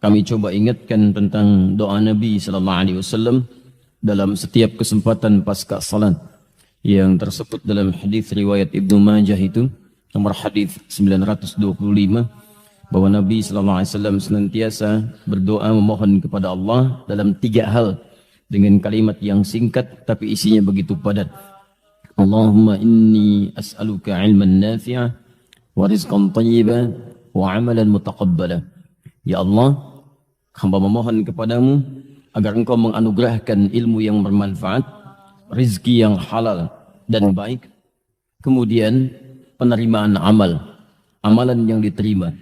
kami coba ingatkan tentang doa Nabi sallallahu alaihi wasallam dalam setiap kesempatan pasca salat yang tersebut dalam hadis riwayat Ibnu Majah itu nomor hadis 925 bahwa Nabi sallallahu alaihi wasallam senantiasa berdoa memohon kepada Allah dalam 3 hal dengan kalimat yang singkat tapi isinya begitu padat. Allahumma inni as'aluka ilman nafi'ah wa rizqan thayyiban wa amalan mutaqabbala. Ya Allah, hamba memohon kepadamu agar engkau menganugerahkan ilmu yang bermanfaat, rizki yang halal dan baik, kemudian penerimaan amal, amalan yang diterima.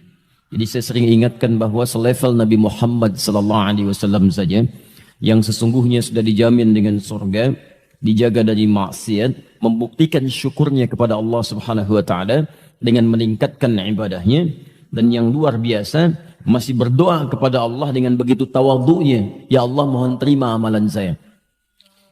Jadi saya sering ingatkan bahwa selevel Nabi Muhammad sallallahu alaihi wasallam saja yang sesungguhnya sudah dijamin dengan surga, dijaga dari maksiat, membuktikan syukurnya kepada Allah Subhanahu wa taala dengan meningkatkan ibadahnya, dan yang luar biasa masih berdoa kepada Allah dengan begitu tawadhu'nya, ya Allah mohon terima amalan saya.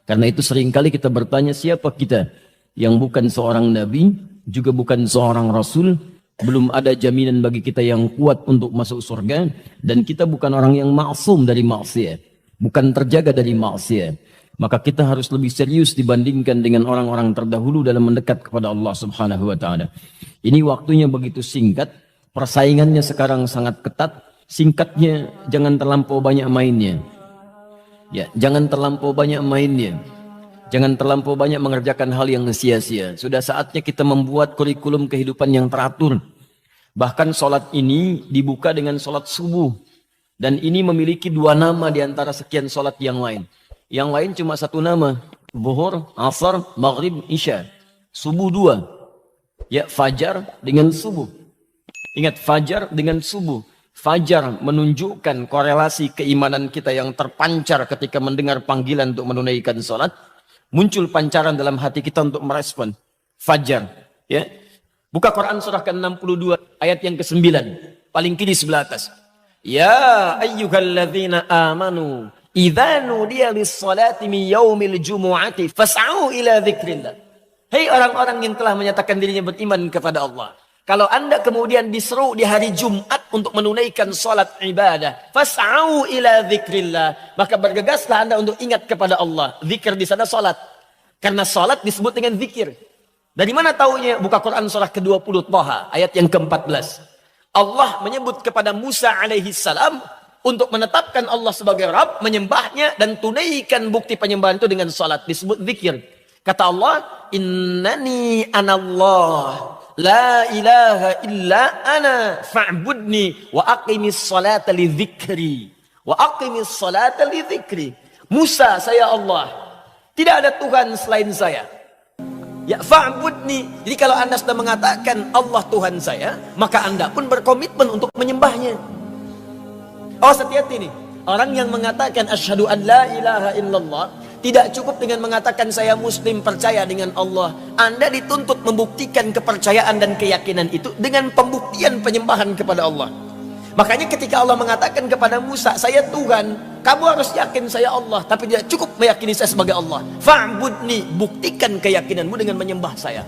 Karena itu seringkali kita bertanya, siapa kita yang bukan seorang nabi, juga bukan seorang rasul, belum ada jaminan bagi kita yang kuat untuk masuk surga, dan kita bukan orang yang maksum dari maksiat, bukan terjaga dari maksiat. Maka kita harus lebih serius dibandingkan dengan orang-orang terdahulu dalam mendekat kepada Allah Subhanahu wa taala. Ini waktunya begitu singkat, persaingannya sekarang sangat ketat. Singkatnya, jangan terlampau banyak mainnya. Ya, jangan terlampau banyak mainnya. Jangan terlampau banyak mengerjakan hal yang sia-sia. Sudah saatnya kita membuat kurikulum kehidupan yang teratur. Bahkan sholat ini dibuka dengan sholat subuh. Dan ini memiliki 2 nama di antara sekian sholat yang lain. Yang lain cuma 1 nama. Zuhur, Asar, Maghrib, Isya. Subuh 2. Ya, fajar dengan subuh. Ingat, fajar dengan subuh. Fajar menunjukkan korelasi keimanan kita yang terpancar ketika mendengar panggilan untuk menunaikan sholat. Muncul pancaran dalam hati kita untuk merespon. Fajar. Ya. Buka Quran surah ke-62 ayat yang ke-9. Paling kiri sebelah atas. Ya ayyuhalladzina amanu idza nudiya lis-salati min yaumil jumu'ati fas'au ila dzikrillah. Hei orang-orang yang telah menyatakan dirinya beriman kepada Allah. Kalau anda kemudian diseru di hari Jumat untuk menunaikan salat ibadah, fas'au ila dzikrillah, maka bergegaslah anda untuk ingat kepada Allah. Zikir di sana salat. Karena salat disebut dengan zikir. Dari mana taunya? Buka Quran surah ke-20 Thaha ayat yang ke-14. Allah menyebut kepada Musa alaihi salam untuk menetapkan Allah sebagai Rabb, menyembahnya dan tunaikan bukti penyembahan itu dengan salat, disebut zikir. Kata Allah, innani anallah la ilaha illa ana fa'budni wa aqimis salata li dzikri. Wa aqimis salata li dzikri. Musa, saya Allah. Tidak ada Tuhan selain saya. Ya fa'budni. Jadi kalau anda sudah mengatakan Allah Tuhan saya, maka anda pun berkomitmen untuk menyembahnya. Oh, hati-hati nih. Orang yang mengatakan asyhadu an la ilaha illallah tidak cukup dengan mengatakan saya muslim, percaya dengan Allah. Anda dituntut membuktikan kepercayaan dan keyakinan itu dengan pembuktian penyembahan kepada Allah. Makanya ketika Allah mengatakan kepada Musa, saya Tuhan, kamu harus yakin saya Allah. Tapi tidak cukup meyakini saya sebagai Allah. Fa'budni, buktikan keyakinanmu dengan menyembah saya.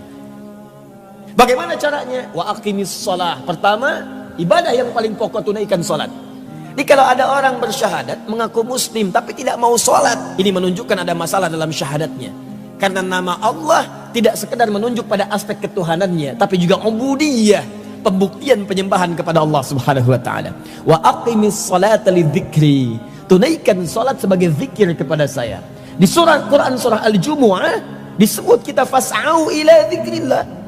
Bagaimana caranya? Wa aqimis shalah. Pertama, ibadah yang paling pokok, tunaikan salat. Jadi kalau ada orang bersyahadat, mengaku muslim, tapi tidak mau sholat, ini menunjukkan ada masalah dalam syahadatnya. Karena nama Allah tidak sekedar menunjuk pada aspek ketuhanannya, tapi juga ubudiyah, pembuktian penyembahan kepada Allah Subhanahu wa taala. Wa aqimis salata lidzikri. Tunaikan salat sebagai zikir kepada saya. Di surah Quran surah Al-Jumu'ah disebut kita fas'au ila dzikrillah.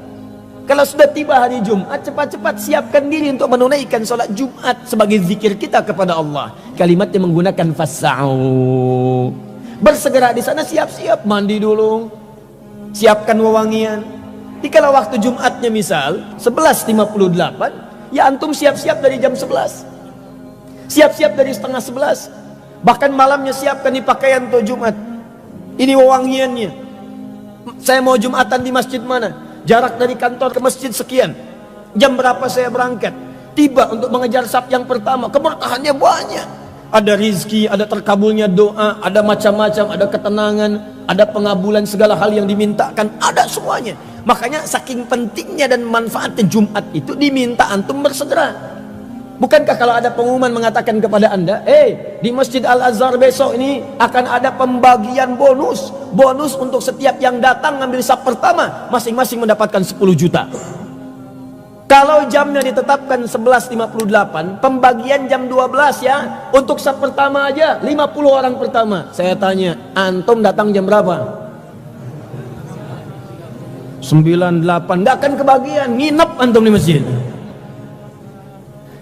Kalau sudah tiba hari Jumat, cepat-cepat siapkan diri untuk menunaikan sholat Jumat sebagai zikir kita kepada Allah. Kalimatnya menggunakan fas'au. Bersegera di sana, siap-siap mandi dulu, siapkan wewangian. Jadi kalau waktu Jumatnya misal 11.58, ya antum siap-siap dari jam 11. Siap-siap dari setengah 11. Bahkan malamnya siapkan di pakaian untuk Jumat. Ini wewangiannya. Saya mau Jumatan di masjid mana? Jarak dari kantor ke masjid sekian. Jam berapa saya berangkat? Tiba untuk mengejar saf yang pertama. Keberkahannya banyak. Ada rizki, ada terkabulnya doa, ada macam-macam, ada ketenangan, ada pengabulan segala hal yang dimintakan, ada semuanya. Makanya saking pentingnya dan manfaatnya Jumat itu diminta antum bersegera. Bukankah kalau ada pengumuman mengatakan kepada Anda, di Masjid Al-Azhar besok ini akan ada pembagian bonus. Bonus untuk setiap yang datang ngambil saf pertama, masing-masing mendapatkan 10 juta. Kalau jamnya ditetapkan 11.58, pembagian jam 12 ya. Untuk saf pertama aja 50 orang pertama. Saya tanya, antum datang jam berapa? 98, nggak akan kebagian, nginep antum di masjid.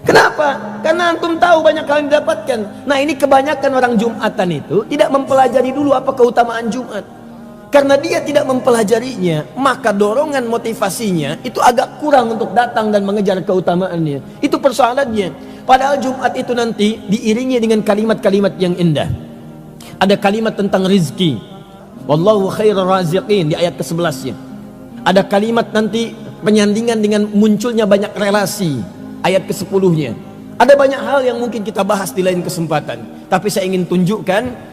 Kenapa? Karena antum tahu banyak hal yang didapatkan. Nah, ini kebanyakan orang Jumatan itu tidak mempelajari dulu apa keutamaan Jumat. Karena dia tidak mempelajarinya, maka dorongan motivasinya itu agak kurang untuk datang dan mengejar keutamaannya. Itu persoalannya. Padahal Jumat itu nanti diiringi dengan kalimat-kalimat yang indah. Ada kalimat tentang rizki, wallahu khairur raziqin, di ayat ke-11-nya. Ada kalimat nanti penyandingan dengan munculnya banyak relasi, ayat ke-10-nya. Ada banyak hal yang mungkin kita bahas di lain kesempatan, tapi saya ingin tunjukkan,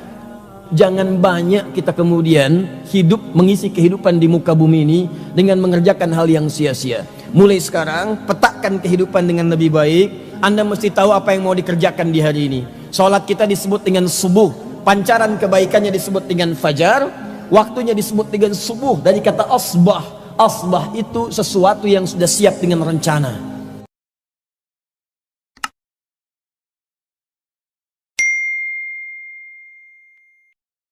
jangan banyak kita kemudian hidup mengisi kehidupan di muka bumi ini dengan mengerjakan hal yang sia-sia. Mulai sekarang petakan kehidupan dengan lebih baik. Anda mesti tahu apa yang mau dikerjakan di hari ini. Sholat kita disebut dengan subuh, pancaran kebaikannya disebut dengan fajar, waktunya disebut dengan subuh, dari kata asbah. Asbah itu sesuatu yang sudah siap dengan rencana.